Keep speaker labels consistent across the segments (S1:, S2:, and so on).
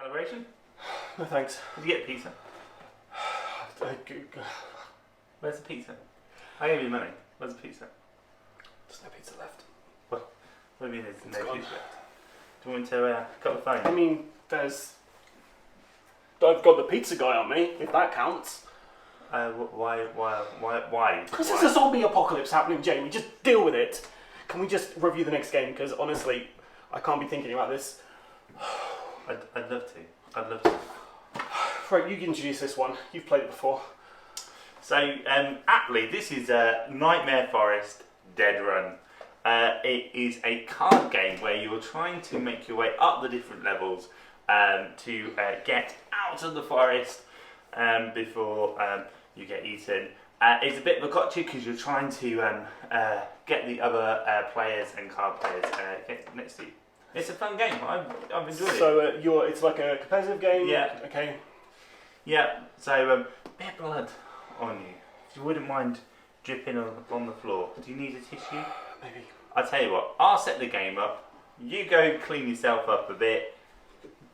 S1: Celebration?
S2: No thanks.
S1: Did you get pizza? Where's the pizza? I gave you money. Where's the pizza?
S2: There's no pizza left.
S1: What do you mean there's no
S2: gone.
S1: pizza left? Do you want me to cut the phone?
S2: I mean, I've got the pizza guy on me, if that counts.
S1: Why?
S2: Because there's a zombie apocalypse happening, Jamie. Just deal with it. Can we just review the next game? Because honestly, I can't be thinking about this.
S1: I'd love to.
S2: Right, you can introduce this one. You've played it before.
S1: So, aptly, this is Nightmare Forest Dead Run. It is a card game where you're trying to make your way up the different levels to get out of the forest before you get eaten. It's a bit of a gotcha because you're trying to get the other players and card players get next to you. It's a fun game. I've enjoyed it.
S2: So it's like a competitive game?
S1: Yeah.
S2: Okay.
S1: Yeah, so bit of blood on you. If you wouldn't mind dripping on the floor. Do you need a tissue?
S2: Maybe.
S1: I'll tell you what, I'll set the game up. You go clean yourself up a bit.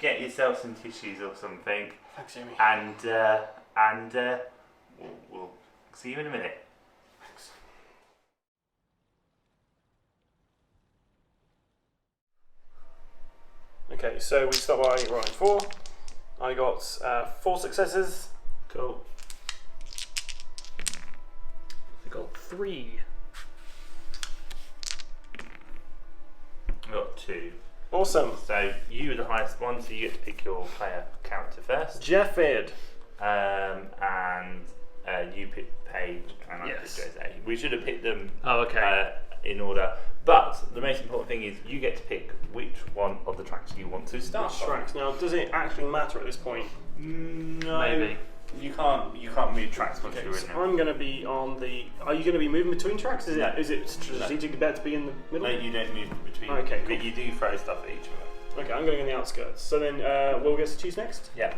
S1: Get yourself some tissues or something.
S2: Thanks, Jamie.
S1: And we'll see you in a minute.
S2: Thanks. Okay, so we start by rolling 4. I got 4 successes.
S1: Cool.
S2: I got 3.
S1: I got 2.
S2: Awesome.
S1: So you were the highest one, so you get to pick your player character first.
S2: Jeffid.
S1: And you pick Paige and I pick Jose. We should have picked them in order. But the most important thing is you get to pick which one of the tracks you want to start on.
S2: Tracks. Now, does it actually matter at this point?
S1: No.
S3: Maybe.
S1: You can't move tracks once
S2: Okay,
S1: you're in
S2: so
S1: them.
S2: I'm going to be on the... Are you going to be moving between tracks?
S1: No.
S2: Is it strategically better to be in the middle?
S1: No, you don't move between.
S2: Okay,
S1: But
S2: cool.
S1: you do throw stuff at each other.
S2: Okay, I'm going in the outskirts. So then, Will gets to choose next?
S1: Yeah.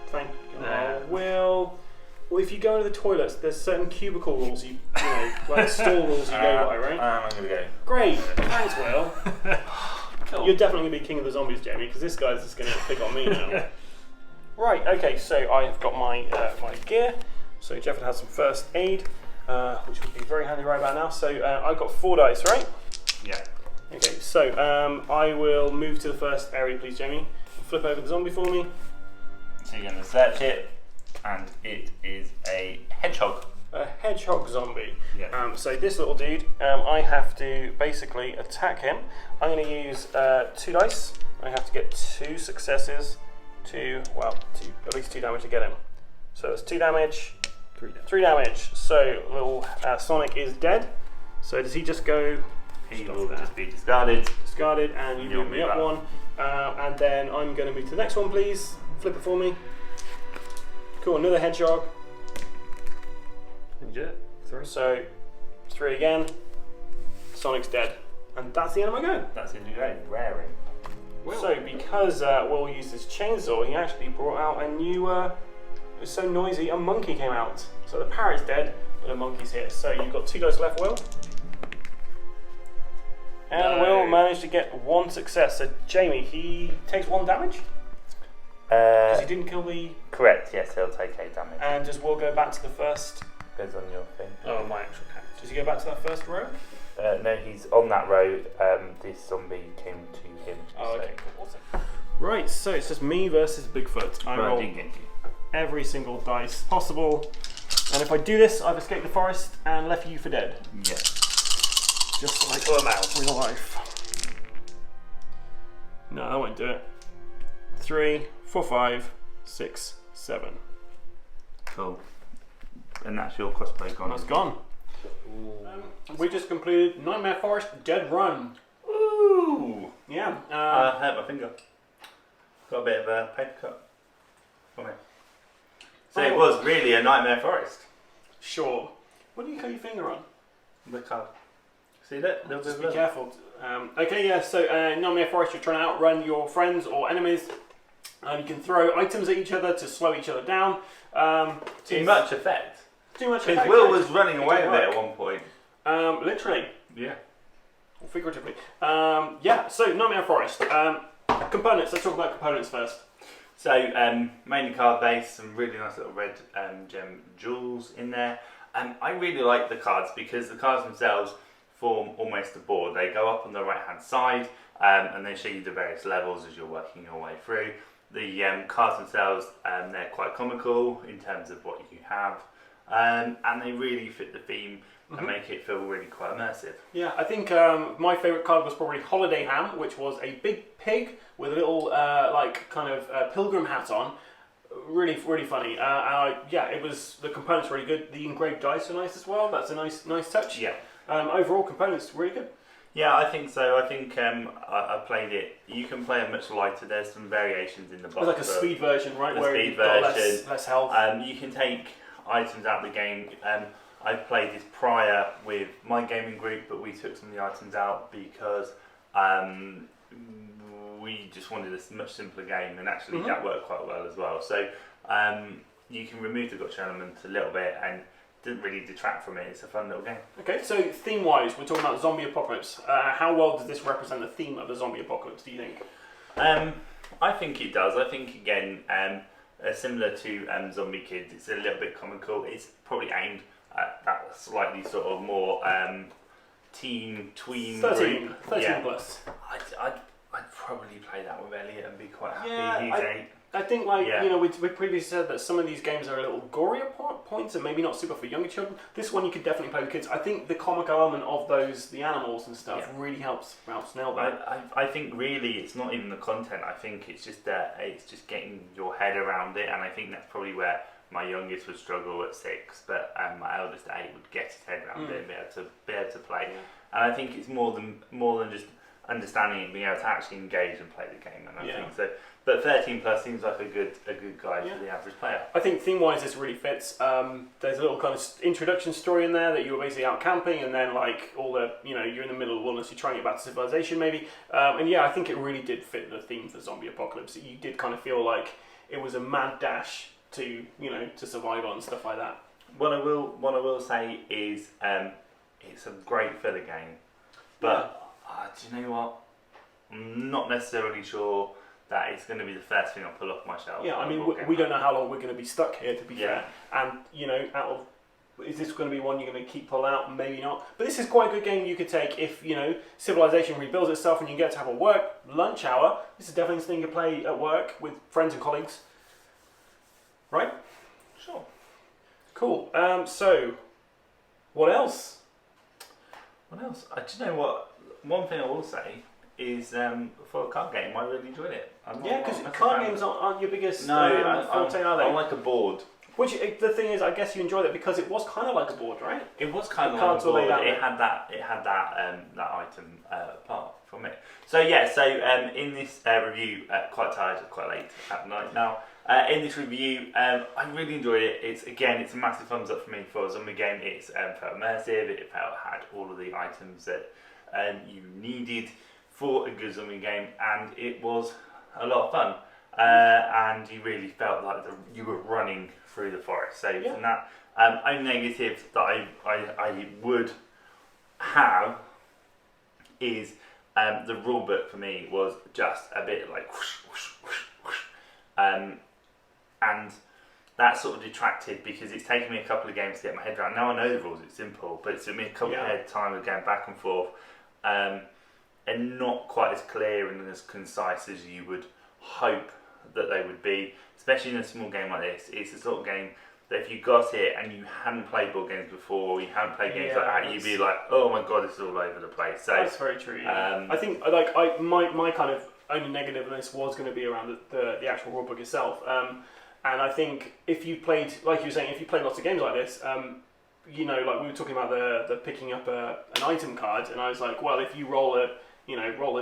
S2: Fine.
S3: Nah.
S2: Well, if you go into the toilets, there's certain cubicle rules, you know, like stall rules you go by, right?
S1: I'm going to go.
S2: Great, thanks, Will.
S1: Cool.
S2: You're definitely going to be king of the zombies, Jamie, because this guy's just going to pick on me now. Right, okay, so I have got my my gear. So Jefford has some first aid, which would be very handy right about now. So I've got 4 dice, right?
S1: Yeah.
S2: Okay, so I will move to the first area, please, Jamie. Flip over the zombie for me.
S1: So you're going to search it, and it is a hedgehog.
S2: A hedgehog zombie.
S1: Yeah.
S2: So this little dude, I have to basically attack him. I'm going to use 2 dice. I have to get 2 successes to, at least 2 damage to get him. So it's 2 damage, 3 damage. So little Sonic is dead. So does he just go?
S1: He will just be discarded.
S2: Discarded, and you
S1: You'll
S2: move me
S1: move
S2: up
S1: up.
S2: 1. And then I'm going to move to the next one, please. Flip it for me. Cool, another hedgehog.
S3: Did you do it? 3?
S2: So 3 again. Sonic's dead. And that's the end of my go.
S1: That's in your own raring.
S2: So because Will used his chainsaw, he actually brought out a new, it was so noisy, a monkey came out. So the parrot's dead, but the monkey's here. So you've got 2 dice left, Will. And
S1: No.
S2: Will managed to get 1 success. So Jamie, he takes 1 damage? Because he didn't kill the...
S1: Correct, yes, he'll take 8 damage.
S2: And does Will go back to the first...
S1: Goes on your thing.
S3: Oh, my actual character.
S2: Does he go back to that first row?
S1: No, he's on that road. This zombie came to him.
S2: Oh, okay, cool. Awesome. Right, so it's just me versus Bigfoot. I
S1: But I
S2: roll
S1: didn't get you.
S2: every single dice possible. And if I do this, I've escaped the forest and left you for dead.
S1: Yeah.
S2: Just like
S1: Pull him out.
S2: real life. No, that won't do it. 3, 4, 5, 6, 7.
S1: Cool. And that's your crossbow gone.
S2: That's gone. We just completed Nightmare Forest Dead Run.
S1: Ooh!
S2: Yeah.
S1: I hurt my finger. Got a bit of a paper cut from it. So it was really a Nightmare Forest.
S2: Sure. What do you cut your finger on?
S1: The card. See that?
S2: Just be careful. Okay, yeah, so Nightmare Forest, you're trying to outrun your friends or enemies. You can throw items at each other to slow each other down.
S1: Too much effect.
S2: Too much
S1: Because
S2: effect.
S1: Will was running
S2: It
S1: away
S2: didn't
S1: with it
S2: work.
S1: at one point.
S2: Literally.
S1: Yeah.
S2: Or figuratively. Yeah, so Nightmare Forest. components. Let's talk about components first.
S1: So mainly card base, some really nice little red gem jewels in there. I really like the cards because the cards themselves form almost a board. They go up on the right hand side and they show you the various levels as you're working your way through. The cards themselves, they're quite comical in terms of what you have, and they really fit the theme and make it feel really quite immersive.
S2: Yeah, I think my favourite card was probably Holiday Ham, which was a big pig with a little pilgrim hat on. Really funny. It was, the components were really good. The engraved dice are nice as well. That's a nice touch.
S1: Yeah.
S2: Overall, components really good.
S1: Yeah, I think so. I think I played it. You can play it much lighter. There's some variations in the box.
S2: It's like a speed version, right?
S1: The
S2: where
S1: speed
S2: you've got
S1: version.
S2: less health.
S1: You can take items out of the game. I played this prior with my gaming group, but we took some of the items out because we just wanted a much simpler game, and actually that worked quite well as well. So you can remove the gotcha element a little bit and didn't really detract from it. It's a fun little game.
S2: Okay, so theme-wise, we're talking about zombie apocalypse. How well does this represent the theme of the zombie apocalypse, do you think?
S1: I think it does. I think, again, similar to Zombie Kids, it's a little bit comical. It's probably aimed at that slightly sort of more tween
S2: 13
S1: group.
S2: 13 plus.
S1: I'd probably play that with Elliot and be quite happy.
S2: Yeah,
S1: He's 8.
S2: I think, we previously said that some of these games are a little gorier points and maybe not super for younger children. This one you could definitely play with kids. I think the comic element of the animals and stuff really helps nail that.
S1: I think really it's not even the content. I think it's just getting your head around it, and I think that's probably where my youngest would struggle at 6, but my eldest at 8 would get his head around it and be able to play. Yeah. And I think it's more than just understanding it, being able to actually engage and play the game. And I think so. But 13 plus seems like a good guide for the average player.
S2: I think theme-wise this really fits. There's a little kind of introduction story in there that you were basically out camping, and then like all the, you're in the middle of the wilderness, you're trying to get back to civilization maybe. I think it really did fit the theme for zombie apocalypse. You did kind of feel like it was a mad dash to survive on, stuff like that.
S1: What I will say is it's a great filler game, but do you know what? I'm not necessarily sure that it's going to be the first thing I'll pull off my shelf.
S2: Yeah, I mean, we don't know how long we're going to be stuck here, to be fair. And, is this going to be one you're going to keep pulling out? Maybe not. But this is quite a good game you could take if, civilization rebuilds itself and you get to have a lunch hour. This is definitely something you can play at work with friends and colleagues. Right?
S1: Sure.
S2: Cool. So, what else?
S1: What else? Do you know what? One thing I will say is for a card game, I really enjoyed it.
S2: Because card games aren't your biggest
S1: forte, are they? I like a board.
S2: Which the thing is, I guess you enjoyed it because it was kind of like a board, right?
S1: It was kind of like a board. It had that item part from it. So in this review, quite tired, quite late at night now. In this review, I really enjoyed it. It's a massive thumbs up for me for a zombie game. It's felt immersive. It had all of the items that you needed for a good zombie game, and it was a lot of fun. And you really felt like you were running through the forest. So from that, only negative that I would have is the rule book for me was just a bit like whoosh, whoosh, whoosh, whoosh. And that sort of detracted because it's taken me a couple of games to get my head around. Now I know the rules, it's simple, but it took me a couple of time of going back and forth, and not quite as clear and as concise as you would hope that they would be, especially in a small game like this. It's the sort of game that if you got it and you hadn't played board games before, or you hadn't played games like that, you'd be like, oh my god, this is all over the place. So
S2: that's very true. I think my kind of only negative on this was going to be around the actual rulebook itself. And I think if you played, like you were saying, if you played lots of games like this, like we were talking about the picking up an item card, and I was like, well, if you roll a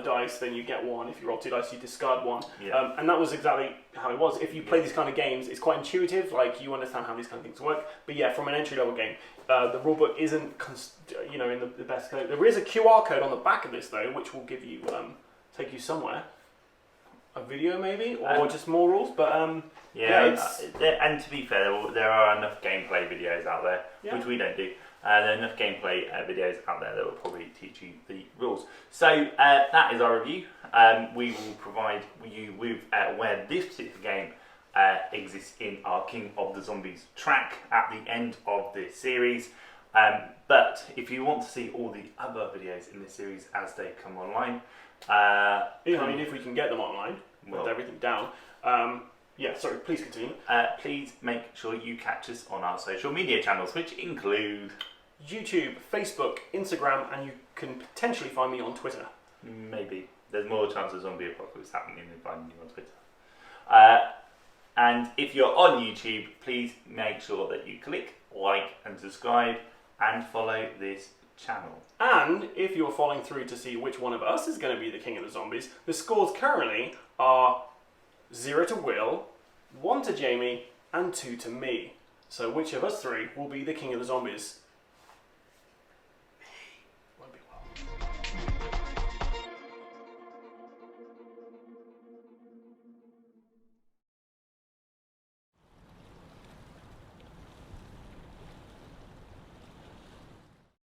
S2: dice, then you get one. If you roll 2 dice, you discard one. Yeah. And that was exactly how it was. If you play these kind of games, it's quite intuitive. Like you understand how these kind of things work. But yeah, from an entry-level game, the rulebook isn't, in the best code. There is a QR code on the back of this though, which will give you take you somewhere. a video maybe, or just more rules. But
S1: and to be fair, there are enough gameplay videos out there, which we don't do. There are enough gameplay videos out there that will probably teach you the rules. So that is our review. We will provide you with where this particular game exists in our King of the Zombies track at the end of this series. But if you want to see all the other videos in this series as they come online,
S2: if we can get them online with everything down. Please continue.
S1: Please make sure you catch us on our social media channels, which include
S2: YouTube, Facebook, Instagram, and you can potentially find me on Twitter.
S1: Maybe. There's more chance of zombie apocalypse happening than finding you on Twitter. And if you're on YouTube, please make sure that you click like and subscribe and follow this channel.
S2: And if you're following through to see which one of us is going to be the King of the Zombies, the scores currently are 0 to Will, 1 to Jamie, and 2 to me. So which of us three will be the King of the Zombies?